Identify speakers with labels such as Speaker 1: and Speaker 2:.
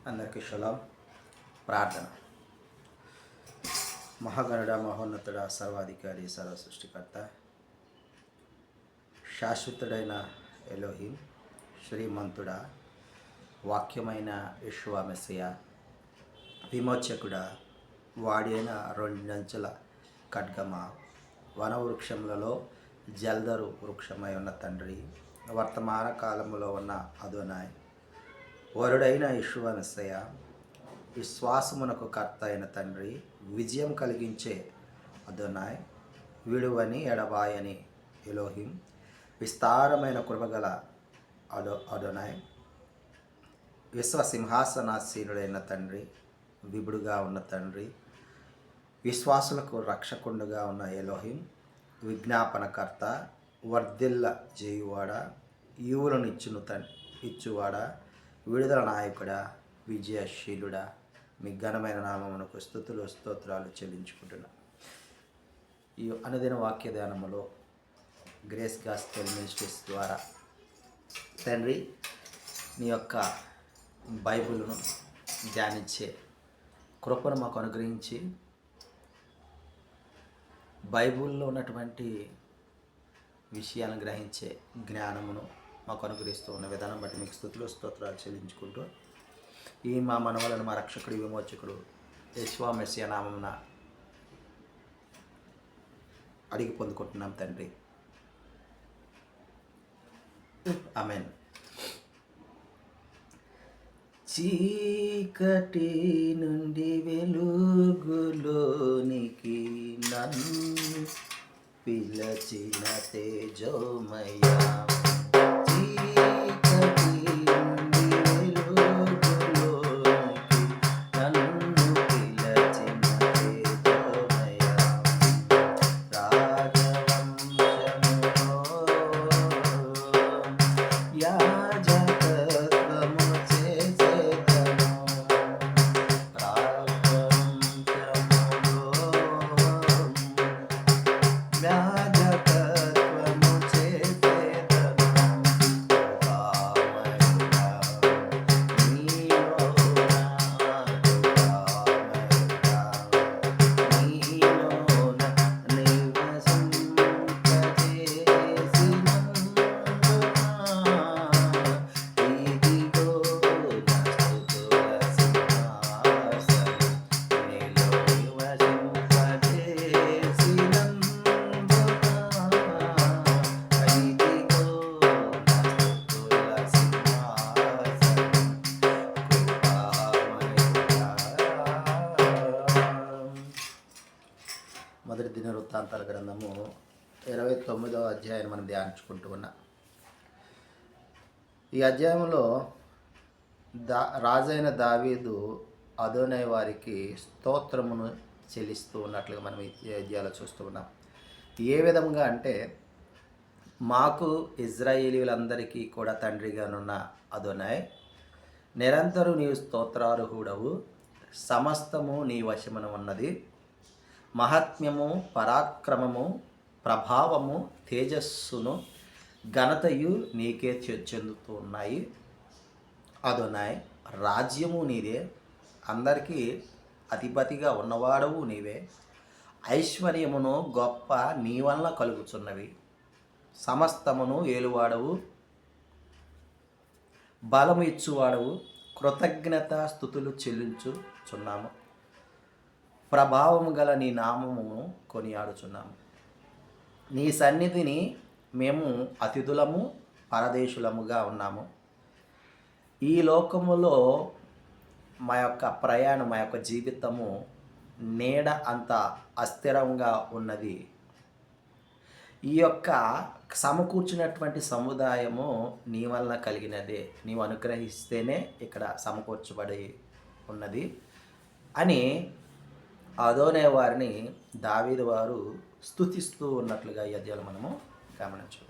Speaker 1: అందరికీ షలాం. ప్రార్థన. మహాగణుడ, మహోన్నతుడ, సర్వాధికారి, సర్వ సృష్టికర్త, శాశ్వతుడైన ఎలోహిం, శ్రీమంతుడ, వాక్యమైన యెషువా మెస్సియా, విమోచకుడ, వాడి అయిన రెండంచెల ఖడ్గమ, వనవృక్షములలో జల్దరు వృక్షమై ఉన్న తండ్రి, వర్తమాన కాలములో ఉన్న అదోనాయ్, వరుడైన యెషువా మెస్సియా, విశ్వాసమునకు కర్త అయిన తండ్రి, విజయం కలిగించే అదోనాయ్, విడువని ఎడబాయని ఎలోహిం, విస్తారమైన కృపగల అదోనాయ్, విశ్వసింహాసనాసీనుడైన తండ్రి, విభుడుగా ఉన్న తండ్రి, విశ్వాసులకు రక్షకుండుగా ఉన్న ఎలోహిం, విజ్ఞాపనకర్త, వర్ధిల్ల చేయువాడ, ఈవులను ఇచ్చువాడా, విడుదల నాయకుడా, విజయశీలుడా, మీ ఘనమైన నామమునకు స్తుతులు స్తోత్రాలు చెల్లించుకుంటున్నా. ఈ అనుదిన వాక్య ధ్యానములో గ్రేస్ గాస్పెల్ మినిస్ట్రీస్ ద్వారా తండ్రి నీ యొక్క బైబిల్ను ధ్యానించే కృపను మాకు అనుగ్రహించి, బైబిల్లో ఉన్నటువంటి విషయాలను గ్రహించే జ్ఞానమును మాకు అనుగ్రహిస్తూ ఉన్న విధానం బట్టి మీకు స్తుతులు స్తోత్రాలు చెల్లించుకుంటూ, ఈ మా మనవలను మా రక్షకుడు విమోచకుడు యెషువా మెస్సియా నామమున అడిగి పొందుకుంటున్నాం తండ్రి. ఆమేన్. చీకటి నుండి వెలుగులోనికి నన్ను పిలచిన తేజోమయా, మొదటి దినవృత్తాంతాల గ్రంథము 29వ అధ్యాయాన్ని మనం ధ్యానించుకుంటూ ఉన్నాం. ఈ అధ్యాయంలో రాజైన దావీదు అదోనై వారికి స్తోత్రమును చెల్లిస్తూ ఉన్నట్లుగా మనం ఈ అధ్యాయంలో చూస్తూ ఉన్నాం. ఏ విధంగా అంటే, మాకు ఇజ్రాయేలీలందరికీ కూడా తండ్రిగానున్న అదోనై, నిరంతరం నీవు స్తోత్రార్హుడవు, సమస్తము నీ వశమున ఉన్నది, మహాత్మ్యము, పరాక్రమము, ప్రభావము, తేజస్సును, ఘనతయు నీకే చెందుతూ ఉన్నాయి. అదోనై, రాజ్యము నీదే, అందరికీ అధిపతిగా ఉన్నవాడవు నీవే, ఐశ్వర్యమును గొప్ప నీ వలన కలుగుచున్నవి, సమస్తమును ఏలువాడవు, బలము ఇచ్చువాడవు, కృతజ్ఞత స్తుతులు చెల్లించుచున్నాము, ప్రభావము గల నీ నామమును కొనియాడుచున్నాము. నీ సన్నిధిని మేము అతిథులము, పరదేశులముగా ఉన్నాము. ఈ లోకములో మా యొక్క ప్రయాణం, మా యొక్క జీవితము నీడ అంత అస్థిరంగా ఉన్నది. ఈ యొక్క సమకూర్చినటువంటి సముదాయము నీ వలన కలిగినదే, నీవు అనుగ్రహిస్తేనే ఇక్కడ సమకూర్చబడి ఉన్నది అని అదోనై వారిని దావీదు వారు స్తుతిస్తూ ఉన్నట్లుగా ఈ అధ్యాయంలో మనము గమనించవచ్చు.